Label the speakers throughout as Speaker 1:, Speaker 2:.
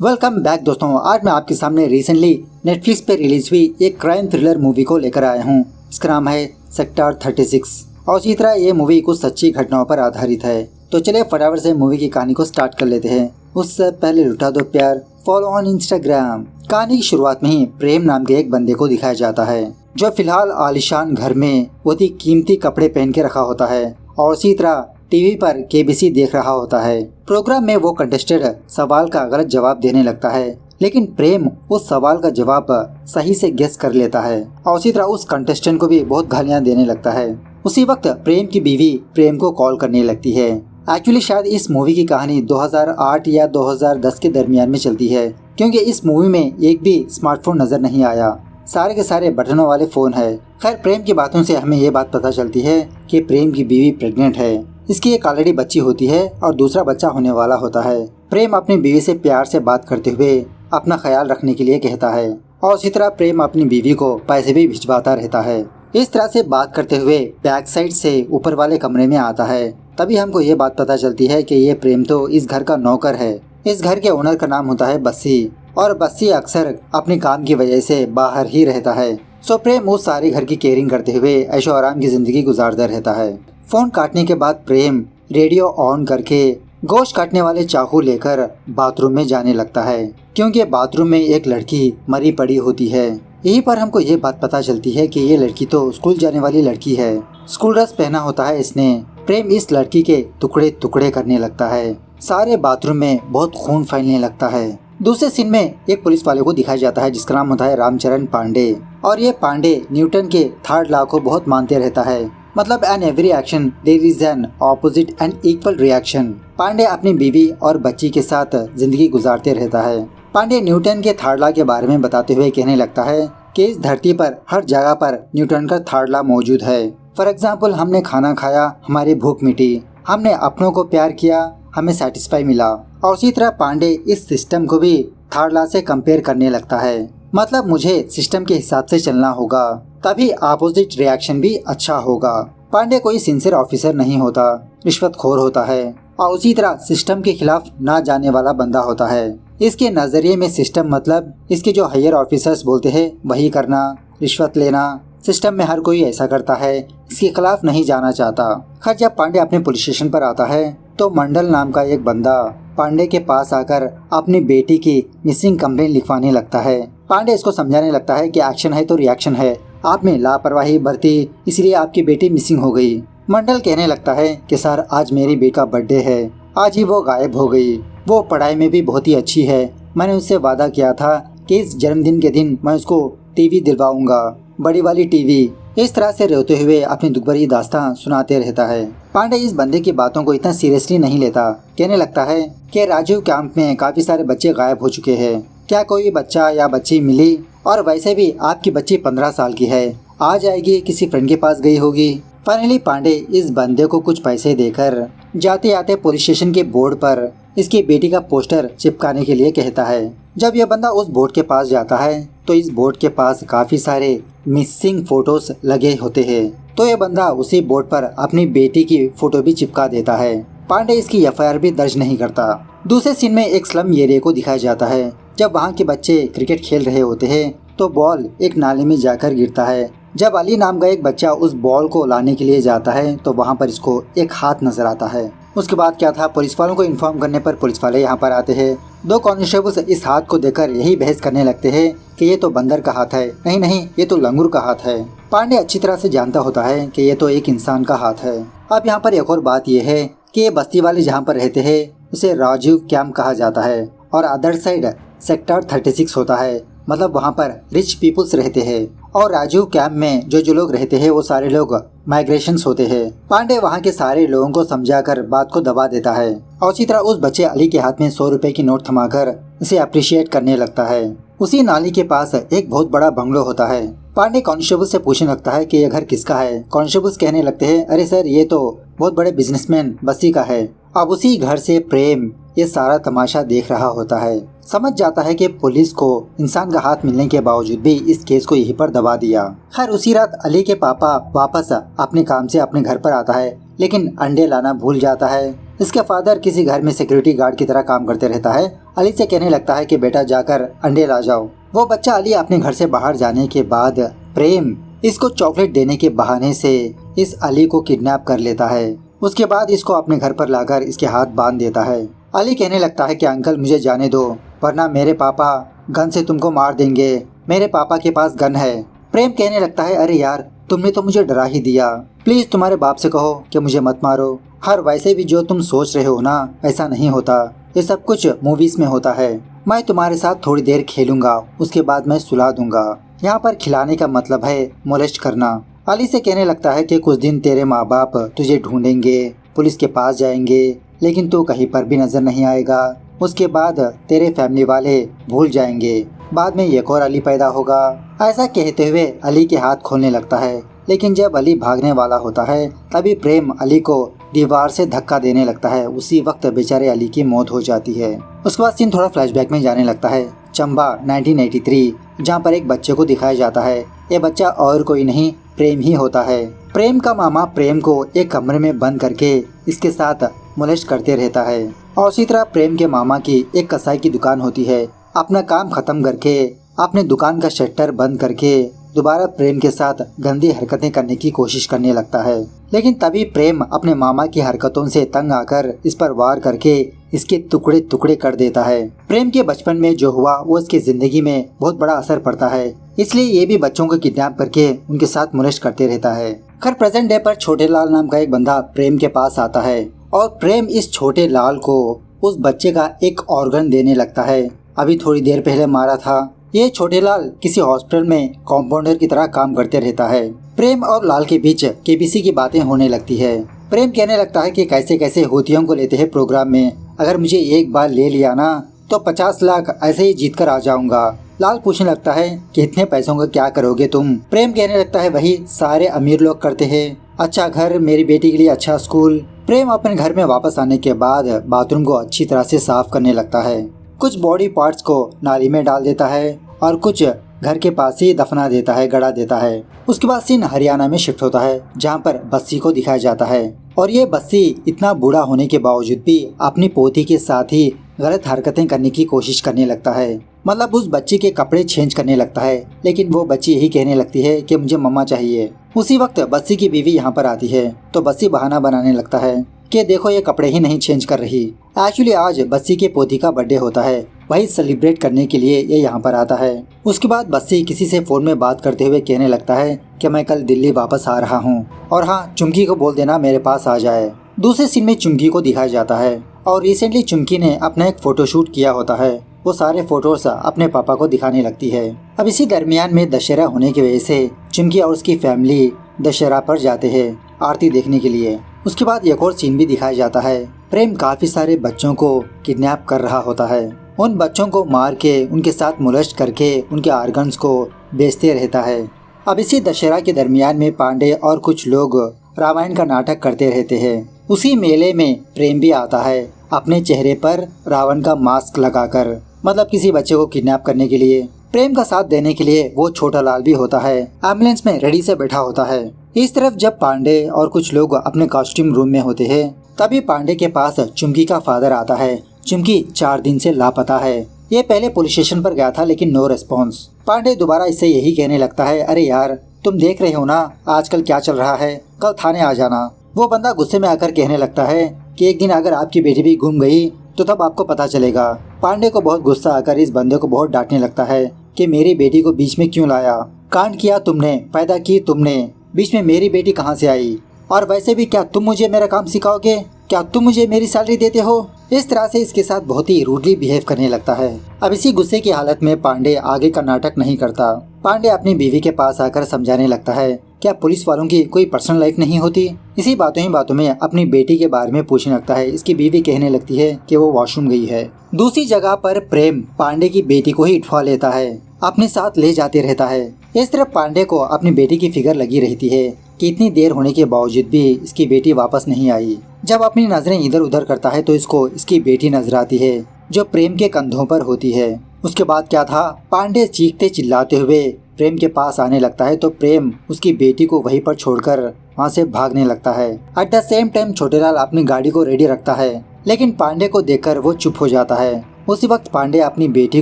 Speaker 1: Welcome back दोस्तों। आज मैं आपके सामने रिसेंटली नेटफ्लिक्स पे रिलीज हुई एक क्राइम थ्रिलर मूवी को लेकर आया हूँ। इसका नाम है सेक्टर 36 और इसी तरह ये मूवी कुछ सच्ची घटनाओं पर आधारित है। तो चलिए फटाफट से मूवी की कहानी को स्टार्ट कर लेते हैं। उससे पहले लुटा दो प्यार, फॉलो ऑन इंस्टाग्राम। कहानी की शुरुआत में ही प्रेम नाम के एक बंदे को दिखाया जाता है जो फिलहाल आलिशान घर में बहुत ही कीमती कपड़े पहन के रखा होता है और इसी तरह टीवी पर केबीसी देख रहा होता है। प्रोग्राम में वो कंटेस्टेंट सवाल का गलत जवाब देने लगता है, लेकिन प्रेम उस सवाल का जवाब सही से गेस कर लेता है और उसी तरह उस कंटेस्टेंट को भी बहुत गालियां देने लगता है। उसी वक्त प्रेम की बीवी प्रेम को कॉल करने लगती है। एक्चुअली शायद इस मूवी की कहानी 2008 या 2010 के दरमियान में चलती है, क्योंकि इस मूवी में एक भी स्मार्टफोन नजर नहीं आया, सारे के सारे बटनों वाले फोन है। खैर, प्रेम की बातों से हमें ये बात पता चलती है कि प्रेम की बीवी प्रेग्नेंट है। इसकी एक ऑलरेडी बच्ची होती है और दूसरा बच्चा होने वाला होता है। प्रेम अपनी बीवी से प्यार से बात करते हुए अपना ख्याल रखने के लिए कहता है और उसी तरह प्रेम अपनी बीवी को पैसे भी भिजवाता रहता है। इस तरह से बात करते हुए बैक साइड से ऊपर वाले कमरे में आता है। तभी हमको ये बात पता चलती है कि ये प्रेम तो इस घर का नौकर है। इस घर के ओनर का नाम होता है बस्सी और बस्सी अक्सर अपने काम की वजह से बाहर ही रहता है। सो प्रेम उस सारे घर की केयरिंग करते हुए ऐशो आराम की जिंदगी गुजारता रहता है। फोन काटने के बाद प्रेम रेडियो ऑन करके गोश्त काटने वाले चाकू लेकर बाथरूम में जाने लगता है, क्योंकि बाथरूम में एक लड़की मरी पड़ी होती है। यहीं पर हमको ये बात पता चलती है कि ये लड़की तो स्कूल जाने वाली लड़की है। स्कूल ड्रेस पहना होता है इसने। प्रेम इस लड़की के टुकड़े टुकड़े करने लगता है। सारे बाथरूम में बहुत खून फैलने लगता है। दूसरे सीन में एक पुलिस वाले को दिखाया जाता है जिसका नाम होता है रामचरण पांडे और ये पांडे न्यूटन के थर्ड लॉ को बहुत मानते रहता है। मतलब an every action there is an opposite and equal reaction. Pandey अपनी बीवी और बच्ची के साथ जिंदगी गुजारते रहता है। पांडे न्यूटन के थर्ड लॉ के बारे में बताते हुए कहने लगता है कि इस धरती पर हर जगह पर न्यूटन का थर्ड लॉ मौजूद है। फॉर एग्जाम्पल, हमने खाना खाया, हमारी भूख मिटी, हमने अपनों को प्यार किया, हमें सेटिस्फाई मिला। और उसी तरह पांडे इस सिस्टम को भी थर्ड लॉ से कंपेयर करने लगता है। मतलब मुझे सिस्टम के हिसाब से चलना होगा, तभी अपोजिट रिएक्शन भी अच्छा होगा। पांडे कोई सिंसियर ऑफिसर नहीं होता, रिश्वतखोर होता है और उसी तरह सिस्टम के खिलाफ ना जाने वाला बंदा होता है। इसके नजरिए में सिस्टम मतलब इसके जो हायर ऑफिसर्स बोलते हैं वही करना, रिश्वत लेना। सिस्टम में हर कोई ऐसा करता है, इसके खिलाफ नहीं जाना चाहता। खैर, जब पांडे अपने पुलिस स्टेशन पर आता है तो मंडल नाम का एक बंदा पांडे के पास आकर अपनी बेटी की मिसिंग कंप्लेंट लिखवाने लगता है। पांडे इसको समझाने लगता है कि एक्शन है तो रिएक्शन है, आप में लापरवाही बरती इसलिए आपकी बेटी मिसिंग हो गई। मंडल कहने लगता है कि सर, आज मेरी बेटी का बर्थडे है, आज ही वो गायब हो गई। वो पढ़ाई में भी बहुत ही अच्छी है। मैंने उससे वादा किया था कि इस जन्मदिन के दिन मैं उसको टीवी दिलवाऊंगा, बड़ी वाली टीवी। इस तरह से रोते हुए अपनी दुख भरी दास्तां सुनाते रहता है। पांडे इस बंदे की बातों को इतना सीरियसली नहीं लेता। कहने लगता है कि राजीव कैंप में काफी सारे बच्चे गायब हो चुके हैं, क्या कोई बच्चा या बच्ची मिली? और वैसे भी आपकी बच्ची 15 साल की है, आ जाएगी, किसी फ्रेंड के पास गई होगी। फाइनली पांडे इस बंदे को कुछ पैसे देकर जाते आते पुलिस स्टेशन के बोर्ड पर इसकी बेटी का पोस्टर चिपकाने के लिए कहता है। जब यह बंदा उस बोर्ड के पास जाता है तो इस बोर्ड के पास काफी सारे मिसिंग फोटोज लगे होते हैं। तो यह बंदा उसी बोर्ड पर अपनी बेटी की फोटो भी चिपका देता है। पांडे इसकी एफआईआर भी दर्ज नहीं करता। दूसरे सीन में एक स्लम एरिया को दिखाया जाता है। जब वहाँ के बच्चे क्रिकेट खेल रहे होते हैं तो बॉल एक नाले में जाकर गिरता है। जब अली नाम का एक बच्चा उस बॉल को लाने के लिए जाता है तो वहाँ पर इसको एक हाथ नजर आता है। उसके बाद क्या था, पुलिस वालों को इन्फॉर्म करने पर पुलिस वाले यहाँ पर आते हैं। दो कांस्टेबल्स इस हाथ को देखकर यही बहस करने लगते हैं कि ये तो बंदर का हाथ है, नहीं नहीं, ये तो लंगूर का हाथ है। पांडे अच्छी तरह से जानता होता है कि ये तो एक इंसान का हाथ है। अब यहाँ पर एक और बात यह है कि ये बस्ती वाले जहाँ पर रहते हैं उसे राजीव कैंप कहा जाता है और अदर साइड सेक्टर 36 होता है। मतलब वहाँ पर रिच पीपुल्स रहते हैं और राजीव कैंप में जो लोग रहते हैं वो सारे लोग माइग्रेशंस होते हैं। पांडे वहाँ के सारे लोगों को समझाकर बात को दबा देता है और उसी तरह उस बच्चे अली के हाथ में 100 रुपए की नोट थमाकर उसे अप्रिशिएट करने लगता है। उसी नाली के पास एक बहुत बड़ा बंगलो होता है। पांडे कांस्टेबल से पूछने लगता है कि यह घर किसका है। कांस्टेबल्स कहने लगते हैं, अरे सर, ये तो बहुत बड़े बिजनेसमैन बस्सी का है। अब उसी घर से प्रेम ये सारा तमाशा देख रहा होता है। समझ जाता है कि पुलिस को इंसान का हाथ मिलने के बावजूद भी इस केस को यहीं पर दबा दिया। खैर, उसी रात अली के पापा वापस अपने काम से अपने घर पर आता है, लेकिन अंडे लाना भूल जाता है। इसके फादर किसी घर में सिक्योरिटी गार्ड की तरह काम करते रहता है अली से कहने लगता है कि बेटा जाकर अंडे ला जाओ। वो बच्चा अली अपने घर से बाहर जाने के बाद प्रेम इसको चॉकलेट देने के बहाने से इस अली को किडनैप कर लेता है। उसके बाद इसको अपने घर पर लाकर इसके हाथ बांध देता है। अली कहने लगता है कि अंकल मुझे जाने दो, वरना मेरे पापा गन से तुमको मार देंगे, मेरे पापा के पास गन है। प्रेम कहने लगता है अरे यार तुमने तो मुझे डरा ही दिया, प्लीज तुम्हारे बाप से कहो कि मुझे मत मारो। हर वैसे भी जो तुम सोच रहे हो ना ऐसा नहीं होता, ये सब कुछ मूवीज में होता है। मैं तुम्हारे साथ थोड़ी देर खेलूंगा, उसके बाद मैं सुला दूंगा। यहाँ पर खिलाने का मतलब है मोलेस्ट करना। अली से कहने लगता है कि कुछ दिन तेरे माँ बाप तुझे ढूंढेंगे, पुलिस के पास जाएंगे, लेकिन तू कहीं पर भी नजर नहीं आएगा। उसके बाद तेरे फैमिली वाले भूल जाएंगे, बाद में एक और अली पैदा होगा। ऐसा कहते हुए अली के हाथ खोलने लगता है, लेकिन जब अली भागने वाला होता है तभी प्रेम अली को दीवार से धक्का देने लगता है। उसी वक्त बेचारे अली की मौत हो जाती है। उसके बाद सीन थोड़ा फ्लैशबैक में जाने लगता है चंबा 1983, जहाँ पर एक बच्चे को दिखाया जाता है। ये बच्चा और कोई नहीं प्रेम ही होता है। प्रेम का मामा प्रेम को एक कमरे में बंद करके इसके साथ मोलेस्ट करते रहता है। और उसी तरह प्रेम के मामा की एक कसाई की दुकान होती है। अपना काम खत्म करके अपने दुकान का शटर बंद करके दोबारा प्रेम के साथ गंदी हरकतें करने की कोशिश करने लगता है। लेकिन तभी प्रेम अपने मामा की हरकतों से तंग आकर इस पर वार करके इसके टुकड़े टुकड़े कर देता है। प्रेम के बचपन में जो हुआ वो उसकी जिंदगी में बहुत बड़ा असर पड़ता है, इसलिए ये भी बच्चों को किडनैप करके उनके साथ मोलेस्ट करते रहता है। खैर प्रेजेंट डे पर छोटे लाल नाम का एक बंदा प्रेम के पास आता है और प्रेम इस छोटे लाल को उस बच्चे का एक ऑर्गन देने लगता है। अभी थोड़ी देर पहले मारा था। ये छोटे लाल किसी हॉस्पिटल में कंपाउंडर की तरह काम करते रहता है। प्रेम और लाल के बीच केबीसी की बातें होने लगती है। प्रेम कहने लगता है कि कैसे कैसे होतियों को लेते हैं प्रोग्राम में, अगर मुझे एक बार ले लिया ना तो 50 लाख ऐसे ही जीत कर आ जाऊंगा। लाल पूछने लगता है कि इतने पैसों का क्या करोगे तुम। प्रेम कहने लगता है वही सारे अमीर लोग करते हैं, अच्छा घर, मेरी बेटी के लिए अच्छा स्कूल। प्रेम अपने घर में वापस आने के बाद बाथरूम को अच्छी तरह से साफ करने लगता है। कुछ बॉडी पार्ट्स को नाली में डाल देता है और कुछ घर के पास ही दफना देता है, गड़ा देता है। उसके बाद सीन हरियाणा में शिफ्ट होता है, जहाँ पर बस्सी को दिखाया जाता है। और ये बस्सी इतना बूढ़ा होने के बावजूद भी अपनी पोती के साथ ही गलत हरकतें करने की कोशिश करने लगता है। मतलब उस बच्ची के कपड़े चेंज करने लगता है, लेकिन वो बच्ची यही कहने लगती है कि मुझे मम्मा चाहिए। उसी वक्त बस्सी की बीवी यहाँ पर आती है तो बस्सी बहाना बनाने लगता है कि देखो ये कपड़े ही नहीं चेंज कर रही। एक्चुअली आज बस्सी के पोती का बर्थडे होता है, वही सेलिब्रेट करने के लिए ये यहाँ पर आता है। उसके बाद बस्सी किसी से फोन में बात करते हुए कहने लगता है कि मैं कल दिल्ली वापस आ रहा हूँ और हाँ चुमकी को बोल देना मेरे पास आ जाए। दूसरे सीन में चुमकी को दिखाया जाता है और रिसेंटली चुमकी ने अपना एक फोटोशूट किया होता है। वो सारे फोटोज अपने पापा को दिखाने लगती है। अब इसी दरमियान में दशहरा होने की वजह से चुमकी और उसकी फैमिली दशहरा पर जाते हैं आरती देखने के लिए। उसके बाद एक और सीन भी दिखाया जाता है। प्रेम काफी सारे बच्चों को किडनैप कर रहा होता है। उन बच्चों को मार के उनके साथ मोलेस्ट करके उनके ऑर्गन्स को बेचते रहता है। अब इसी दशहरा के दरमियान में पांडे और कुछ लोग रामायण का नाटक करते रहते हैं। उसी मेले में प्रेम भी आता है अपने चेहरे पर रावण का मास्क लगाकर, मतलब किसी बच्चे को किडनैप करने के लिए। प्रेम का साथ देने के लिए वो छोटा लाल भी होता है, एम्बुलेंस में रेडी से बैठा होता है। इस तरफ जब पांडे और कुछ लोग अपने कॉस्ट्यूम रूम में होते हैं तभी पांडे के पास चुमकी का फादर आता है। चुमकी 4 दिन से लापता है। ये पहले पुलिस स्टेशन पर गया था लेकिन नो रिस्पॉन्स। पांडे दोबारा इससे यही कहने लगता है अरे यार तुम देख रहे हो ना आजकल क्या चल रहा है, कल थाने आ जाना। वो बंदा गुस्से में आकर कहने लगता है कि एक दिन अगर आपकी बेटी भी गुम गई तो तब आपको पता चलेगा। पांडे को बहुत गुस्सा आकर इस बंदे को बहुत डांटने लगता है कि मेरी बेटी को बीच में क्यों लाया, कांड किया तुमने, पैदा की तुमने, बीच में मेरी बेटी कहाँ से आई, और वैसे भी क्या तुम मुझे मेरा काम सिखाओगे, क्या तुम मुझे मेरी सैलरी देते हो। इस तरह से इसके साथ बहुत ही रूडली बिहेव करने लगता है। अब इसी गुस्से की हालत में पांडे आगे का नाटक नहीं करता। पांडे अपनी बीवी के पास आकर समझाने लगता है क्या पुलिस वालों की कोई पर्सनल लाइफ नहीं होती। इसी बातों ही बातों में अपनी बेटी के बारे में पूछने लगता है। इसकी बीवी कहने लगती है कि वो वॉशरूम गई है। दूसरी जगह पर प्रेम पांडे की बेटी को ही उठवा लेता है, अपने साथ ले जाते रहता है। इस तरह पांडे को अपनी बेटी की फिक्र लगी रहती है कि इतनी देर होने के बावजूद भी इसकी बेटी वापस नहीं आई। जब अपनी नजरें इधर उधर करता है तो इसको इसकी बेटी नजर आती है जो प्रेम के कंधों पर होती है। उसके बाद क्या था, पांडे चीखते चिल्लाते हुए प्रेम के पास आने लगता है तो प्रेम उसकी बेटी को वहीं पर छोड़कर वहाँ से भागने लगता है। At the same time Chhotelal अपनी गाड़ी को रेडी रखता है लेकिन पांडे को देखकर वो चुप हो जाता है उसी वक्त पांडे अपनी बेटी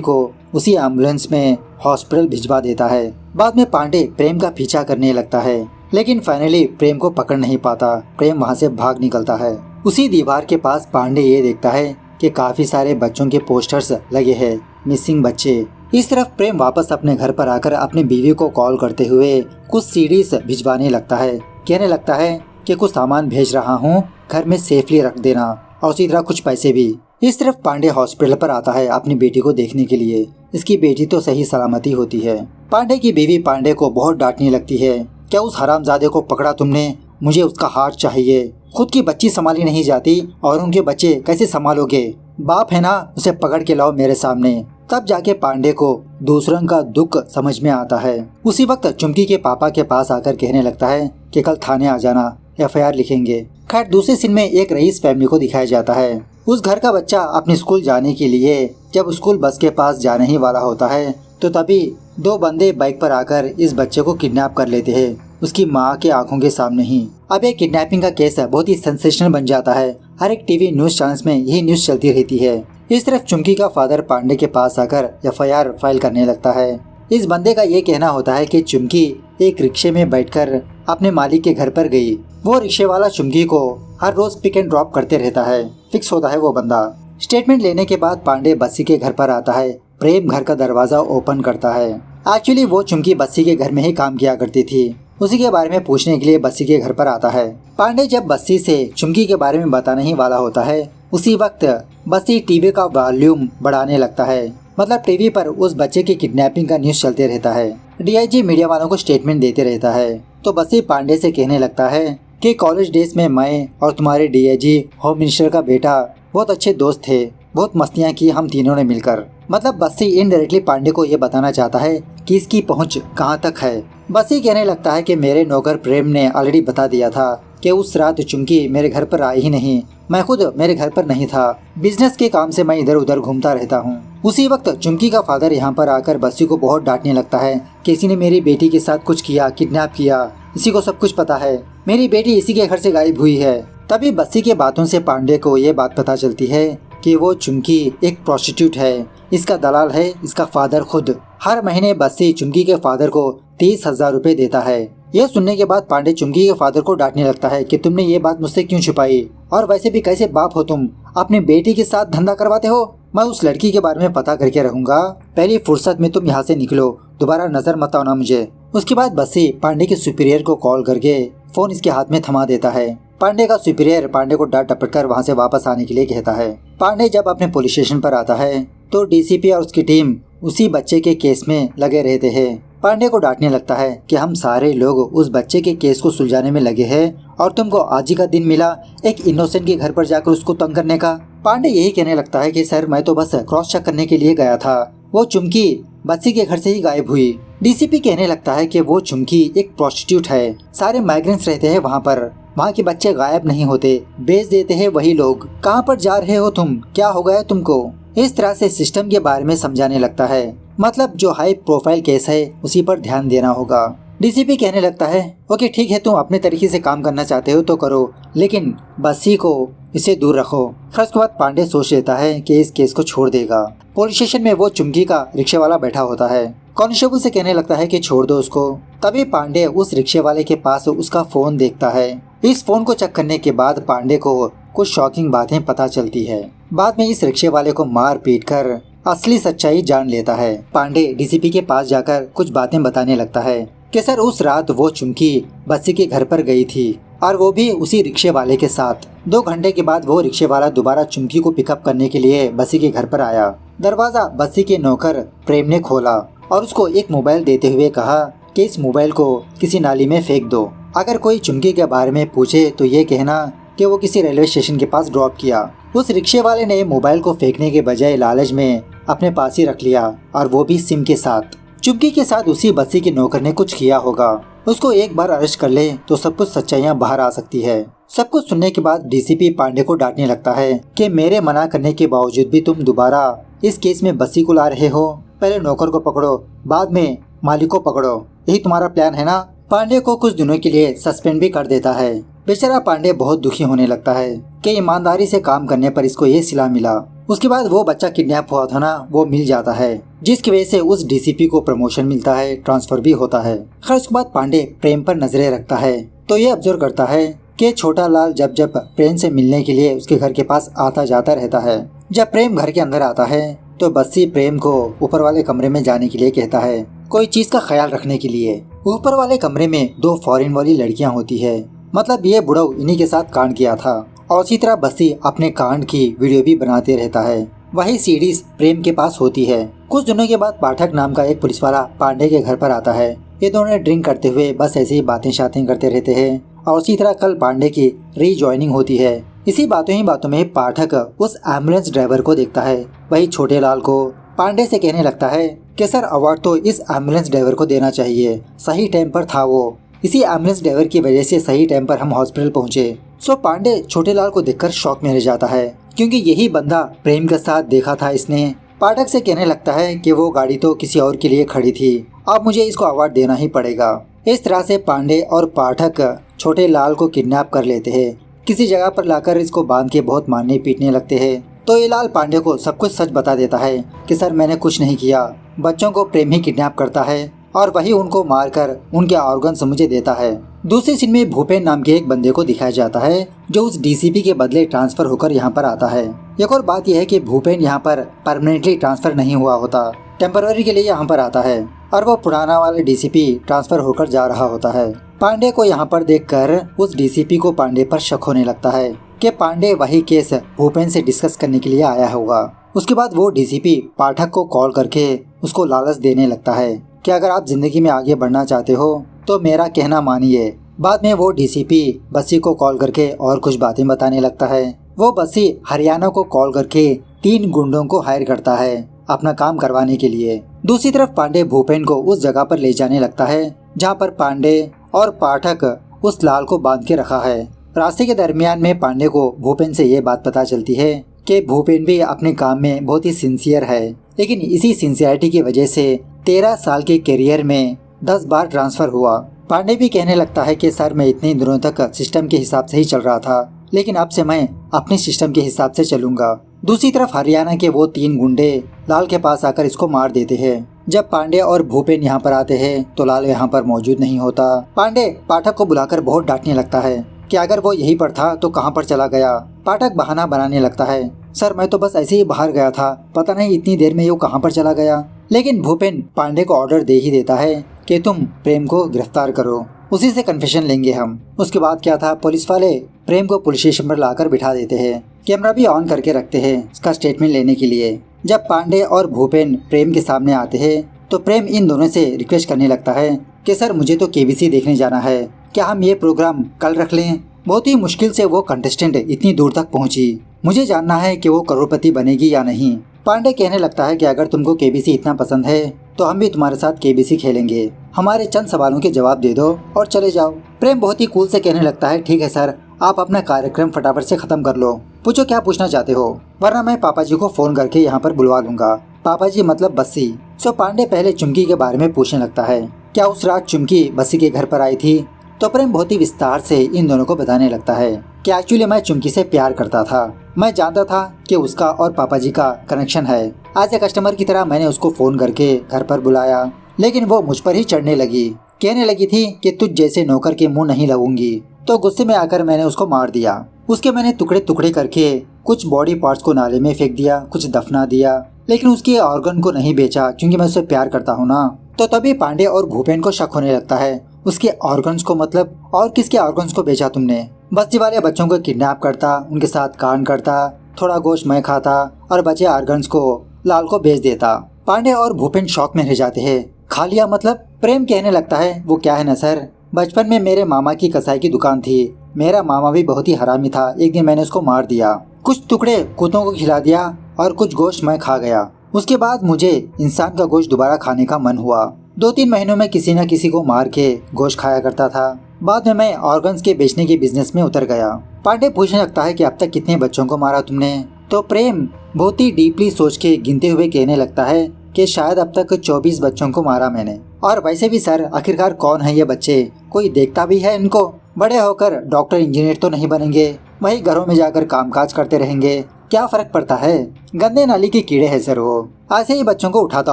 Speaker 1: को उसी एम्बुलेंस में हॉस्पिटल भिजवा देता है। बाद में पांडे प्रेम का पीछा करने लगता है, लेकिन फाइनली प्रेम को पकड़ नहीं पाता। प्रेम वहाँ से भाग निकलता है। उसी दीवार के पास पांडे ये देखता है कि काफी सारे बच्चों के पोस्टर्स लगे हैं, मिसिंग बच्चे। इस तरफ प्रेम वापस अपने घर पर आकर अपनी बीवी को कॉल करते हुए कुछ सीडीज भिजवाने लगता है। कहने लगता है कि कुछ सामान भेज रहा हूँ, घर में सेफली रख देना, और उसी तरह कुछ पैसे भी। इस तरफ पांडे हॉस्पिटल पर आता है अपनी बेटी को देखने के लिए। इसकी बेटी तो सही सलामती होती है। पांडे की बीवी पांडे को बहुत डांटने लगती है, क्या उस हरामजादे को पकड़ा तुमने? मुझे उसका हार्ट चाहिए। खुद की बच्ची संभाली नहीं जाती और उनके बच्चे कैसे संभालोगे? बाप है ना, उसे पकड़ के लाओ मेरे सामने। तब जाके पांडे को दूसरों का दुख समझ में आता है। उसी वक्त चुमकी के पापा के पास आकर कहने लगता है कि कल थाने आ जाना, एफआईआर लिखेंगे। खैर, दूसरे सीन में एक रईस फैमिली को दिखाया जाता है। उस घर का बच्चा अपने स्कूल जाने के लिए जब स्कूल बस के पास जाने ही वाला होता है तो तभी दो बंदे बाइक पर आकर इस बच्चे को किडनैप कर लेते हैं, उसकी माँ के आंखों के सामने ही। अब ये किडनैपिंग का केस बहुत ही सेंसेशनल बन जाता है। हर एक टीवी न्यूज चैनल्स में यही न्यूज चलती रहती है। इस तरफ चुमकी का फादर पांडे के पास आकर एफआईआर फाइल करने लगता है। इस बंदे का ये कहना होता है कि चुमकी एक रिक्शे में बैठकर अपने मालिक के घर पर गई। वो रिक्शे वाला चुमकी को हर रोज पिक एंड ड्रॉप करते रहता है। फिक्स होता है वो बंदा। स्टेटमेंट लेने के बाद पांडे बस्सी के घर पर आता है। प्रेम घर का दरवाजा ओपन करता है। एक्चुअली वो चुमकी बस्सी के घर में ही काम किया करती थी। उसी के बारे में पूछने के लिए बस्सी के घर पर आता है। पांडे जब बस्सी से चुमकी के बारे में बताने ही वाला होता है, उसी वक्त बस्सी टीवी का वॉल्यूम बढ़ाने लगता है। मतलब टीवी पर उस बच्चे की किडनैपिंग का न्यूज चलते रहता है। डीआईजी मीडिया वालों को स्टेटमेंट देते रहता है। तो बस्सी पांडे से कहने लगता है कि कॉलेज डेज में मैं और तुम्हारे डीआईजी होम मिनिस्टर का बेटा बहुत अच्छे दोस्त थे, बहुत मस्तियाँ की हम तीनों ने मिलकर। मतलब बस्सी इनडायरेक्टली पांडे को ये बताना चाहता है कि इसकी पहुंच कहां तक है। बस्सी कहने लगता है कि मेरे नौकर प्रेम ने ऑलरेडी बता दिया था कि उस रात चुमकी मेरे घर पर आई ही नहीं। मैं खुद मेरे घर पर नहीं था, बिजनेस के काम से मैं इधर उधर घूमता रहता हूँ। उसी वक्त चुमकी का फादर यहाँ पर आकर बस्सी को बहुत डांटने लगता है कि इसी ने मेरी बेटी के साथ कुछ किया, किडनैप किया, इसी को सब कुछ पता है, मेरी बेटी इसी के घर से गायब हुई है। तभी बस्सी के बातों से पांडे को ये बात पता चलती है कि वो चुमकी एक प्रोस्टिट्यूट है, इसका दलाल है इसका फादर खुद। हर महीने बस्सी चुमकी के फादर को 30,000 रुपए देता है। यह सुनने के बाद पांडे चुमकी के फादर को डांटने लगता है कि तुमने ये बात मुझसे क्यों छुपाई, और वैसे भी कैसे बाप हो तुम, अपनी बेटी के साथ धंधा करवाते हो। मैं उस लड़की के बारे में पता करके रहूंगा, पहली फुर्सत में तुम यहाँ से निकलो, दोबारा नजर मत आना मुझे। उसके बाद बस्सी पांडे के सुपीरियर को कॉल करके फोन इसके हाथ में थमा देता है। पांडे का सुपीरियर पांडे को डांट डपट कर वहाँ से वापस आने के लिए कहता है। पांडे जब अपने पुलिस स्टेशन पर आता है तो डीसीपी और उसकी टीम उसी बच्चे के केस में लगे रहते हैं। पांडे को डांटने लगता है कि हम सारे लोग उस बच्चे के केस को सुलझाने में लगे हैं और तुमको आज ही का दिन मिला एक इनोसेंट के घर पर जाकर उसको तंग करने का। पांडे यही कहने लगता है कि सर मैं तो बस क्रॉस चेक करने के लिए गया था, वो चुमकी बस्सी के घर से ही गायब हुई। डीसीपी कहने लगता है कि वो चुमकी एक प्रोस्टिट्यूट है, सारे माइग्रेंट्स रहते हैं वहाँ पर, वहाँ के बच्चे गायब नहीं होते, बेच देते हैं वही लोग। कहाँ पर जा रहे हो तुम, क्या हो गया तुमको? इस तरह से सिस्टम के बारे में समझाने लगता है। मतलब जो हाई प्रोफाइल केस है उसी पर ध्यान देना होगा। डीसीपी कहने लगता है ओके ठीक है, तुम अपने तरीके से काम करना चाहते हो तो करो, लेकिन बस्सी को इसे दूर रखो। फिर उसके बाद पांडे सोच लेता है कि इस केस को छोड़ देगा। पुलिस स्टेशन में वो चुमकी का रिक्शे वाला बैठा होता है। कांस्टेबल से कहने लगता है कि छोड़ दो उसको। तभी पांडे उस रिक्शे वाले के पास उसका फोन देखता है। इस फोन को चेक करने के बाद पांडे को कुछ शॉकिंग बातें पता चलती है। बाद में इस रिक्शे वाले को मार पीट कर असली सच्चाई जान लेता है। पांडे डीसीपी के पास जाकर कुछ बातें बताने लगता है कि सर उस रात वो चुमकी बस्सी के घर पर गई थी और वो भी उसी रिक्शे वाले के साथ। 2 घंटे के बाद वो रिक्शे वाला दोबारा चुमकी को पिकअप करने के लिए बस्सी के घर पर आया। दरवाजा बस्सी के नौकर प्रेम ने खोला और उसको एक मोबाइल देते हुए कहा कि इस मोबाइल को किसी नाली में फेंक दो। अगर कोई चुमकी के बारे में पूछे तो ये कहना कि वो किसी रेलवे स्टेशन के पास ड्रॉप किया। उस रिक्शे वाले ने मोबाइल को फेंकने के बजाय लालच में अपने पास ही रख लिया, और वो भी सिम के साथ। चुमकी के साथ उसी बस्सी के नौकर ने कुछ किया होगा। उसको एक बार अरेस्ट कर ले तो सब कुछ सच्चाइयाँ बाहर आ सकती है। सब कुछ सुनने के बाद डीसीपी पांडे को डांटने लगता है कि मेरे मना करने के बावजूद भी तुम दोबारा इस केस में बस्सी को ला रहे हो। पहले नौकर को पकड़ो, बाद में मालिक को पकड़ो, यही तुम्हारा प्लान है ना? पांडे को कुछ दिनों के लिए सस्पेंड भी कर देता है। बेचारा पांडे बहुत दुखी होने लगता है कि ईमानदारी से काम करने पर इसको ये सिला मिला। उसके बाद वो बच्चा किडनैप हुआ था ना, वो मिल जाता है, जिसकी वजह से उस डीसीपी को प्रमोशन मिलता है, ट्रांसफर भी होता है। खैर उसके बाद पांडे प्रेम पर नजरें रखता है तो ये ऑब्जर्व करता है कि छोटा लाल जब जब प्रेम से मिलने के लिए उसके घर के पास आता जाता रहता है। जब प्रेम घर के अंदर आता है तो बस्सी प्रेम को ऊपर वाले कमरे में जाने के लिए कहता है, कोई चीज का ख्याल रखने के लिए। ऊपर वाले कमरे में 2 फॉरेन वाली लड़कियां होती है, मतलब ये बुढ़ऊ इन्हीं के साथ कांड किया था। और इसी तरह बस्सी अपने कांड की वीडियो भी बनाते रहता है। वही सीडीज प्रेम के पास होती है। कुछ दिनों के बाद पाठक नाम का एक पुलिस वाला पांडे के घर पर आता है। ये दोनों ड्रिंक करते हुए बस ऐसे ही बातें शातें करते रहते हैं। और उसी तरह कल पांडे की रीजॉइनिंग होती है। इसी बातों ही बातों में पाठक उस एम्बुलेंस ड्राइवर को देखता है। वही छोटे लाल को पांडे से कहने लगता है कि सर अवार्ड तो इस एम्बुलेंस ड्राइवर को देना चाहिए, सही टाइम पर था वो, इसी एम्बुलेंस ड्राइवर की वजह से सही टाइम पर हम हॉस्पिटल पहुंचे। सो पांडे छोटे लाल को देखकर शॉक में रह जाता है, क्योंकि यही बंदा प्रेम के साथ देखा था इसने। पाठक से कहने लगता है कि वो गाड़ी तो किसी और के लिए खड़ी थी, अब मुझे इसको अवार्ड देना ही पड़ेगा। इस तरह से पांडे और पाठक छोटे लाल को किडनैप कर लेते हैं। किसी जगह पर लाकर इसको बांध के बहुत मारने पीटने लगते हैं। तो ये लाल पांडे को सब कुछ सच बता देता है कि सर मैंने कुछ नहीं किया, बच्चों को प्रेम ही किडनैप करता है और वही उनको मारकर उनके ऑर्गन्स मुझे देता है। दूसरी सीन में भूपेन नाम के एक बंदे को दिखाया जाता है जो उस डीसीपी के बदले ट्रांसफर होकर यहाँ पर आता है। एक और बात यह है कि भूपेन यहाँ पर परमानेंटली ट्रांसफर नहीं हुआ होता, टेम्पररी के लिए यहाँ पर आता है और वो पुराना वाला डीसीपी ट्रांसफर होकर जा रहा होता है। पांडे को यहाँ पर देखकर उस डीसीपी को पांडे पर शक होने लगता है कि पांडे वही केस भूपेन से डिस्कस करने के लिए आया होगा। उसके बाद वो डीसीपी पाठक को कॉल करके उसको लालच देने लगता है कि अगर आप जिंदगी में आगे बढ़ना चाहते हो तो मेरा कहना मानिए। बाद में वो डीसीपी बस्सी को कॉल करके और कुछ बातें बताने लगता है। वो बस्सी हरियाणा को कॉल करके 3 गुंडों को हायर करता है अपना काम करवाने के लिए। दूसरी तरफ पांडे भूपेन को उस जगह पर ले जाने लगता है जहाँ पर पांडे और पाठक उस लाल को बांध के रखा है। रास्ते के दरमियान में पांडे को भूपेन से ये बात पता चलती है कि भूपेन भी अपने काम में बहुत ही सिंसियर है, लेकिन इसी सिंसियरिटी की वजह से 13 साल के करियर में 10 बार ट्रांसफर हुआ। पांडे भी कहने लगता है कि सर मैं इतने दिनों तक सिस्टम के हिसाब से ही चल रहा था, लेकिन अब से मैं अपने सिस्टम के हिसाब से चलूंगा। दूसरी तरफ हरियाणा के वो 3 गुंडे लाल के पास आकर इसको मार देते हैं। जब पांडे और भूपेन यहाँ पर आते हैं तो लाल यहाँ पर मौजूद नहीं होता। पांडे पाठक को बुलाकर बहुत डांटने लगता है कि अगर वो यहीं पर था तो कहाँ पर चला गया। पाठक बहाना बनाने लगता है, सर मैं तो बस ऐसे ही बाहर गया था, पता नहीं इतनी देर में ये कहाँ पर चला गया। लेकिन भूपेन पांडे को ऑर्डर दे ही देता है कि तुम प्रेम को गिरफ्तार करो, उसी से कन्फेशन लेंगे हम। उसके बाद क्या था, पुलिस वाले प्रेम को पुलिस स्टेशन पर लाकर बिठा देते हैं। कैमरा भी ऑन करके रखते हैं इसका स्टेटमेंट लेने के लिए। जब पांडे और भूपेन प्रेम के सामने आते हैं तो प्रेम इन दोनों से रिक्वेस्ट करने लगता है कि सर मुझे तो केबीसी देखने जाना है, क्या हम ये प्रोग्राम कल रख लें। बहुत ही मुश्किल से वो कंटेस्टेंट इतनी दूर तक पहुंची, मुझे जानना है कि वो करोड़पति बनेगी या नहीं। पांडे कहने लगता है कि अगर तुमको केबीसी इतना पसंद है तो हम भी तुम्हारे साथ केबीसी खेलेंगे, हमारे चंद सवालों के जवाब दे दो और चले जाओ। प्रेम बहुत ही कूल से कहने लगता है, ठीक है सर, आप अपना कार्यक्रम फटाफट से खत्म कर लो, पूछो क्या पूछना चाहते हो, वरना मैं पापा जी को फोन करके यहाँ पर बुलवा लूंगा। पापा जी मतलब बस्सी। सो पांडे पहले चुमकी के बारे में पूछने लगता है, क्या उस रात चुमकी बस्सी के घर पर आई थी। तो प्रेम बहुत ही विस्तार से इन दोनों को बताने लगता है कि एक्चुअली मैं चुमकी से प्यार करता था, मैं जानता था कि उसका और पापा जी का कनेक्शन है। एज ए कस्टमर की तरह मैंने उसको फोन करके घर पर बुलाया, लेकिन वो मुझ पर ही चढ़ने लगी, कहने लगी थी कि तुझ जैसे नौकर के मुंह नहीं लगूंगी। तो गुस्से में आकर मैंने उसको मार दिया। उसके मैंने टुकड़े टुकड़े करके कुछ बॉडी पार्ट्स को नाले में फेंक दिया, कुछ दफना दिया, लेकिन उसके ऑर्गन को नहीं बेचा क्योंकि मैं उससे प्यार करता हूँ ना। तो तभी पांडे और भूपेन को शक होने लगता है, उसके ऑर्गन्स को मतलब, और किसके ऑर्गन्स को बेचा तुमने। बस्ती वाले बच्चों को किडनैप करता, उनके साथ कांड करता, थोड़ा गोश्त मैं खाता और बचे ऑर्गन्स को लाल को बेच देता। पांडे और भूपेन शौक में रह जाते हैं, खा लिया मतलब। प्रेम कहने लगता है, वो क्या है ना सर, बचपन में मेरे मामा की कसाई की दुकान थी, मेरा मामा भी बहुत ही हरामी था, एक दिन मैंने उसको मार दिया, कुछ टुकड़े कुत्तों को खिला दिया और कुछ गोश्त मैं खा गया। उसके बाद मुझे इंसान का गोश्त दोबारा खाने का मन हुआ। 2-3 महीनों में किसी न किसी को मार के गोश्त खाया करता था। बाद में मैं ऑर्गन्स के बेचने के बिजनेस में उतर गया। पांडे पूछने लगता है कि अब तक कितने बच्चों को मारा तुमने। तो प्रेम बहुत ही डीपली सोच के गिनते हुए कहने लगता है कि शायद अब तक 24 बच्चों को मारा मैंने। और वैसे भी सर, आखिरकार कौन है ये बच्चे, कोई देखता भी है इनको? बड़े होकर डॉक्टर इंजीनियर तो नहीं बनेंगे, वही घरों में जाकर कामकाज करते रहेंगे, क्या फर्क पड़ता है, गंदे नाली के कीड़े हैं सर वो, ऐसे ही बच्चों को उठाता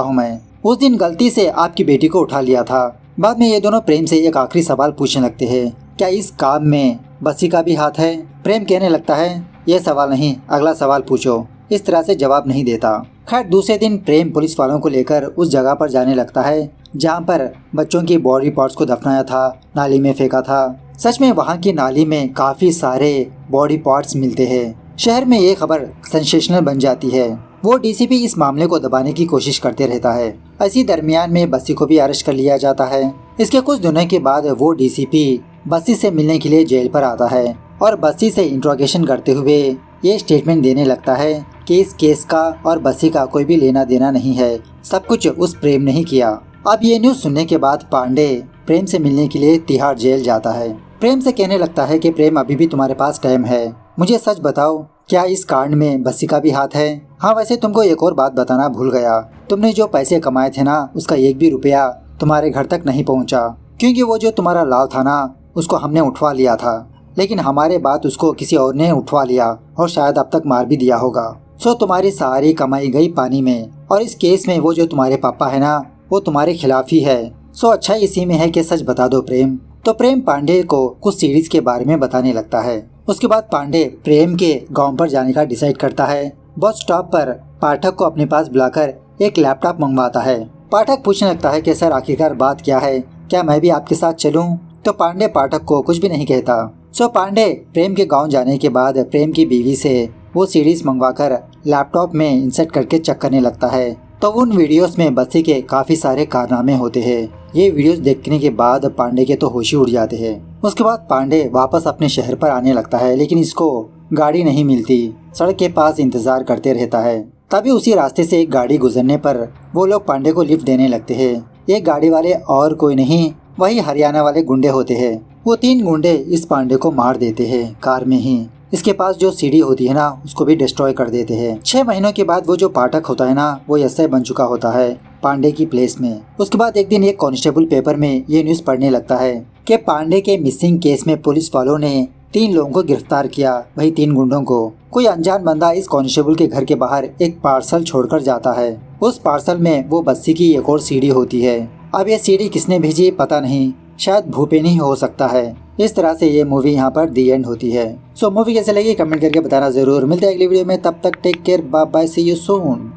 Speaker 1: हूँ मैं। उस दिन गलती से आपकी बेटी को उठा लिया था। बाद में ये दोनों प्रेम से एक आखिरी सवाल पूछने लगते हैं, क्या इस काम में बस्सी का भी हाथ है? प्रेम कहने लगता है, ये सवाल नहीं, अगला सवाल पूछो। इस तरह से जवाब नहीं देता। खैर दूसरे दिन प्रेम पुलिस वालों को लेकर उस जगह पर जाने लगता है जहाँ पर बच्चों की बॉडी पार्ट्स को दफनाया था, नाली में फेंका था। सच में वहाँ की नाली में काफी सारे बॉडी पार्ट्स मिलते हैं। शहर में ये खबर सेंसेशनल बन जाती है। वो डीसीपी इस मामले को दबाने की कोशिश करते रहता है। इसी दरमियान में बस्सी को भी अरेस्ट कर लिया जाता है। इसके कुछ दिनों के बाद वो डीसीपी बस्सी से मिलने के लिए जेल पर आता है और बस्सी से इंट्रोगेशन करते हुए ये स्टेटमेंट देने लगता है कि इस केस का और बस्सी का कोई भी लेना देना नहीं है, सब कुछ उस प्रेम ने ही किया। अब ये न्यूज सुनने के बाद पांडे प्रेम से मिलने के लिए तिहाड़ जेल जाता है। प्रेम से कहने लगता है कि प्रेम अभी भी तुम्हारे पास टाइम है, मुझे सच बताओ, क्या इस कांड में बस्सी का भी हाथ है? हाँ वैसे तुमको एक और बात बताना भूल गया, तुमने जो पैसे कमाए थे ना, उसका एक भी रुपया तुम्हारे घर तक नहीं पहुँचा, क्योंकि वो जो तुम्हारा लाल था ना, उसको हमने उठवा लिया था, लेकिन हमारे बाद उसको किसी और ने उठवा लिया और शायद अब तक मार भी दिया होगा। सो तुम्हारी सारी कमाई गई पानी में, और इस केस में वो जो तुम्हारे पापा है ना, वो तुम्हारे खिलाफ ही है। सो अच्छा इसी में है कि सच बता दो प्रेम। तो प्रेम पांडे को कुछ सीरीज के बारे में बताने लगता है। उसके बाद पांडे प्रेम के गांव पर जाने का डिसाइड करता है। बस स्टॉप पर पाठक को अपने पास बुलाकर एक लैपटॉप मंगवाता है। पाठक पूछने लगता है कि सर आखिरकार बात क्या है, क्या मैं भी आपके साथ चलूं? तो पांडे पाठक को कुछ भी नहीं कहता। सो पांडे प्रेम के गांव जाने के बाद प्रेम की बीवी से वो सीरीज मंगवाकर लैपटॉप में इंसर्ट करके चेक करने लगता है। तो उन वीडियोस में बस्सी के काफी सारे कारनामे होते हैं। ये वीडियोस देखने के बाद पांडे के तो होश ही उड़ जाते हैं। उसके बाद पांडे वापस अपने शहर पर आने लगता है, लेकिन इसको गाड़ी नहीं मिलती। सड़क के पास इंतजार करते रहता है। तभी उसी रास्ते से एक गाड़ी गुजरने पर वो लोग पांडे को लिफ्ट देने लगते हैं। ये गाड़ी वाले और कोई नहीं, वही हरियाणा वाले गुंडे होते हैं। वो 3 गुंडे इस पांडे को मार देते हैं कार में ही। इसके पास जो सीढ़ी होती है ना, उसको भी डिस्ट्रॉय कर देते हैं। 6 महीनों के बाद वो जो पाठक होता है ना, वो एसआई बन चुका होता है पांडे की प्लेस में। उसके बाद एक दिन एक कांस्टेबल पेपर में ये न्यूज पढ़ने लगता है कि पांडे के मिसिंग केस में पुलिस वालों ने 3 लोगों को गिरफ्तार किया, वही 3 गुंडों को। कोई अनजान बंदा इस कांस्टेबल के घर के बाहर एक पार्सल छोड़कर जाता है। उस पार्सल में वो बस्सी की एक और सीढ़ी होती है। अब ये सीढ़ी किसने भेजी पता नहीं, शायद भूपेन ही हो सकता है। इस तरह से ये मूवी यहाँ पर दी एंड होती है। सो मूवी कैसे लगी कमेंट करके बताना जरूर। मिलते हैं अगली वीडियो में, तब तक take care, bye bye, see you soon.